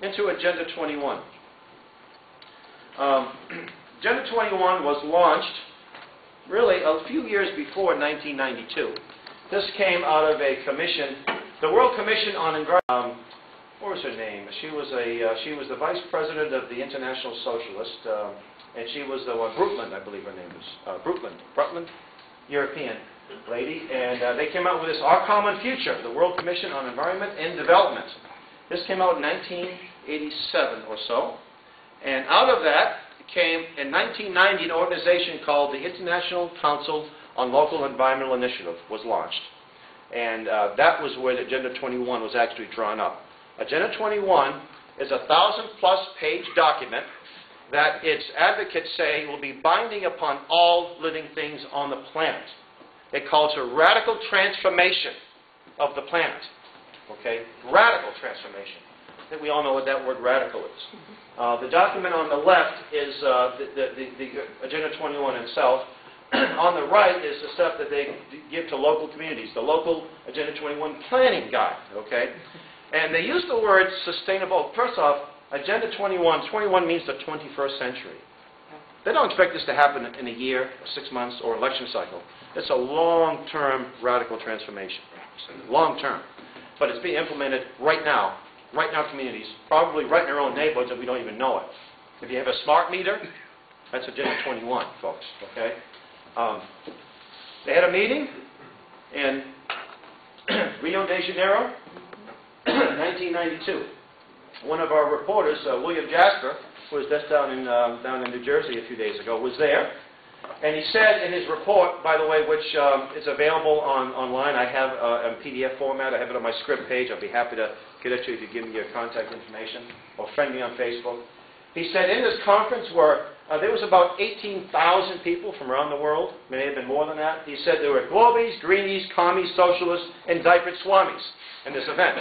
into Agenda 21. Agenda 21 was launched really a few years before 1992. This came out of a commission, the World Commission on Environment. What was her name? She was the vice president of the International Socialist, and she was the one, Brundtland, I believe her name is, Brundtland, European lady, and they came out with this Our Common Future, the World Commission on Environment and Development. This came out in 1987 or so, and out of that came, in 1990, an organization called the International Council on Local Environmental Initiative was launched, and that was where the Agenda 21 was actually drawn up. Agenda 21 is a 1,000-plus page document that its advocates say will be binding upon all living things on the planet. It calls for radical transformation of the planet. Okay? Radical transformation. I think we all know what that word radical is. The document on the left is the Agenda 21 itself. On the right is the stuff that they give to local communities, the local Agenda 21 planning guide. Okay? And they use the word sustainable. First off, Agenda 21, 21 means the 21st century. They don't expect this to happen in a year, or 6 months, or election cycle. It's a long-term radical transformation. Long-term. But it's being implemented right now communities, probably right in our own neighborhoods and we don't even know it. If you have a smart meter, that's Agenda 21, folks. Okay? They had a meeting in Rio de Janeiro, 1992. One of our reporters, William Jasper, who was just down in New Jersey a few days ago, was there. And he said in his report, by the way, which is available online, I have in PDF format, I have it on my script page. I'll be happy to get it to you if you give me your contact information, or friend me on Facebook. He said in this conference where there was about 18,000 people from around the world, may have been more than that. He said there were globies, greenies, commies, socialists, and diapered swamis in this event.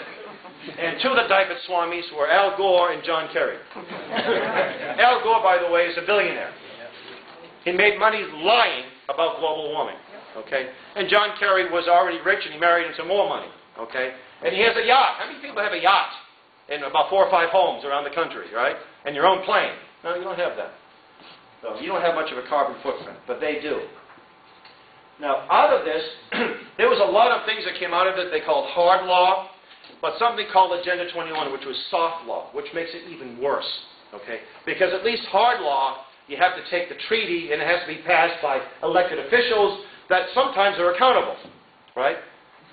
And two of the diapered swamis were Al Gore and John Kerry. Al Gore, by the way, is a billionaire. He made money lying about global warming. Okay? And John Kerry was already rich and he married into more money. Okay? And he has a yacht. How many people have a yacht? In about 4 or 5 homes around the country, right? And your own plane. No, you don't have that. So you don't have much of a carbon footprint, but they do. Now, out of this, there was a lot of things that came out of it they called hard law, but something called Agenda 21, which was soft law, which makes it even worse. Okay? Because at least hard law, you have to take the treaty, and it has to be passed by elected officials that sometimes are accountable, right?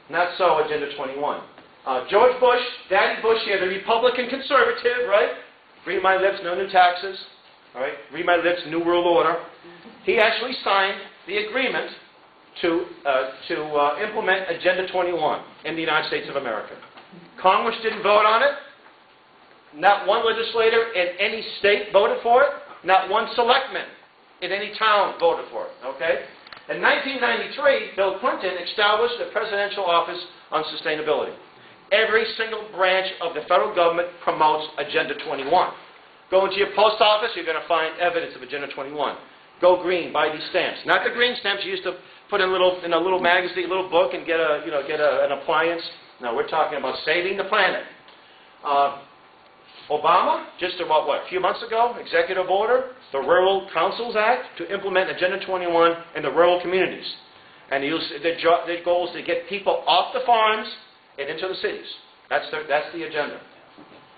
Not so Agenda 21. George Bush, Daddy Bush here, the Republican conservative, right? Read my lips, no new taxes. All right? Read my lips, New World Order. He actually signed the agreement to implement Agenda 21 in the United States of America. Congress didn't vote on it. Not one legislator in any state voted for it. Not one selectman in any town voted for it. Okay? In 1993, Bill Clinton established the Presidential Office on Sustainability. Every single branch of the federal government promotes Agenda 21. Go into your post office, you're going to find evidence of Agenda 21. Go green, buy these stamps. Not the green stamps you used to put in a little magazine, a little book, and get an appliance. No, we're talking about saving the planet. Obama, just about a few months ago, executive order, the Rural Councils Act, to implement Agenda 21 in the rural communities. And their goal is to get people off the farms and into the cities. That's the agenda.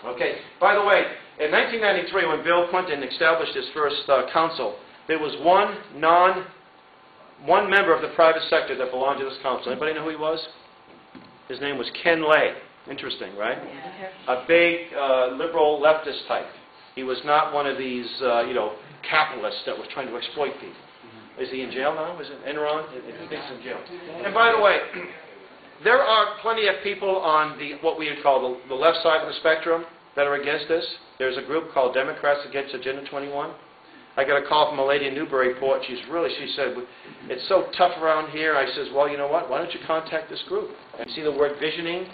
Okay. By the way, in 1993, when Bill Clinton established his first council, there was one member of the private sector that belonged to this council. Anybody know who he was? His name was Ken Lay. Interesting, right? Yeah. A big liberal leftist type. He was not one of these, capitalists that was trying to exploit people. Is he in jail now? Is it Enron? I think he's in jail. And by the way, there are plenty of people on what we would call the left side of the spectrum that are against this. There's a group called Democrats Against Agenda 21. I got a call from a lady in Newburyport. She said, it's so tough around here. I says, well, you know what? Why don't you contact this group? And see the word visioning?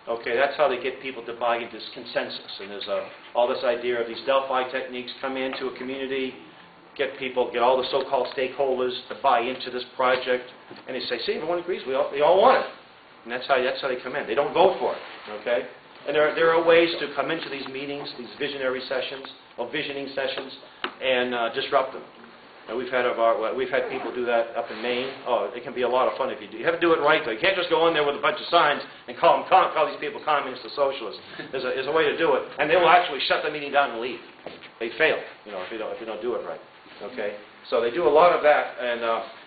Okay, that's how they get people to buy into this consensus. And there's all this idea of these Delphi techniques, come into a community, get all the so-called stakeholders to buy into this project. And they say, see, everyone agrees. They all want it. And that's how they come in. They don't vote for it. Okay? And there are ways to come into these meetings, these visionary sessions, or visioning sessions, and disrupt them. And we've had people do that up in Maine. Oh, it can be a lot of fun if you do. You have to do it right, though. You can't just go in there with a bunch of signs and call these people communists or socialists. There's a way to do it, and they will actually shut the meeting down and leave. They fail, if you don't do it right. Okay, so they do a lot of that. And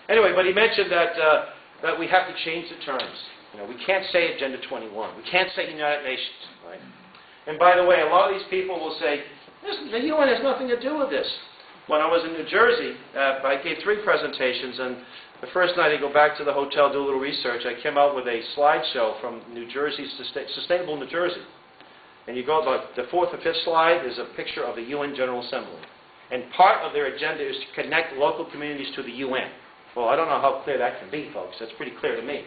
anyway, but he mentioned that we have to change the terms. We can't say Agenda 21. We can't say United Nations, right? And by the way, a lot of these people will say, the UN has nothing to do with this. When I was in New Jersey, I gave 3 presentations, and the first night I go back to the hotel, do a little research. I came out with a slideshow from New Jersey, Sustainable New Jersey. And you go, the 4th or 5th slide is a picture of the UN General Assembly. And part of their agenda is to connect local communities to the UN. Well, I don't know how clear that can be, folks. That's pretty clear to me.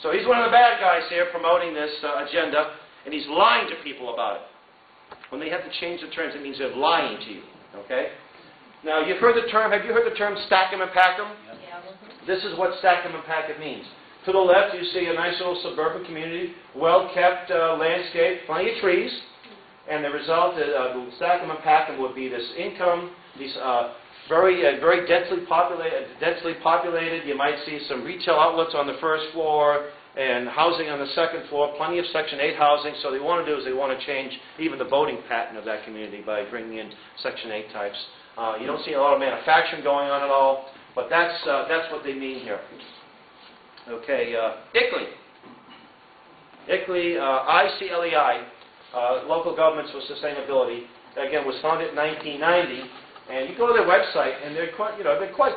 So he's one of the bad guys here promoting this agenda, and he's lying to people about it. When they have to change the terms, it means they're lying to you. Okay? Now, you've heard the term, have you heard the term stack 'em and pack 'em? Yeah. This is what stack 'em and pack 'em means. To the left, you see a nice little suburban community, well-kept landscape, plenty of trees, and the result of stack 'em and pack 'em would be this income, these very densely populated. You might see some retail outlets on the first floor and housing on the second floor, plenty of Section 8 housing. So they want to do is they want to change even the voting pattern of that community by bringing in Section 8 types. You don't see a lot of manufacturing going on at all, but that's what they mean here. Okay, ICLEI. ICLEI, I-C-L-E-I, Local Governments for Sustainability, again, was founded in 1990. And you go to their website, and they're quite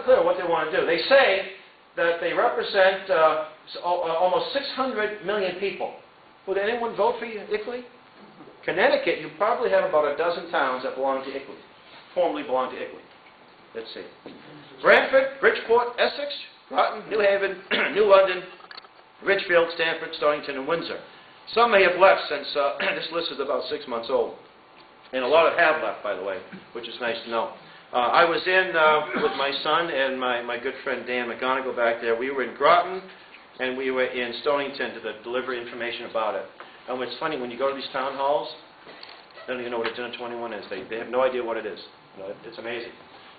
clear what they want to do. They say that they represent almost 600 million people. Would anyone vote for ICLEI? Connecticut, you probably have about a dozen towns that belong to ICLEI. Formerly belong to ICLEI. Let's see. Brantford, Bridgeport, Essex, Groton, New Haven, New London, Ridgefield, Stamford, Southington, and Windsor. Some may have left since this list is about 6 months old. And a lot have left, by the way, which is nice to know. I was in with my son and my good friend Dan McGonigal back there. We were in Groton, and we were in Stonington to deliver information about it. And what's funny, when you go to these town halls, they don't even know what Agenda 21 is. They have no idea what it is. It's amazing.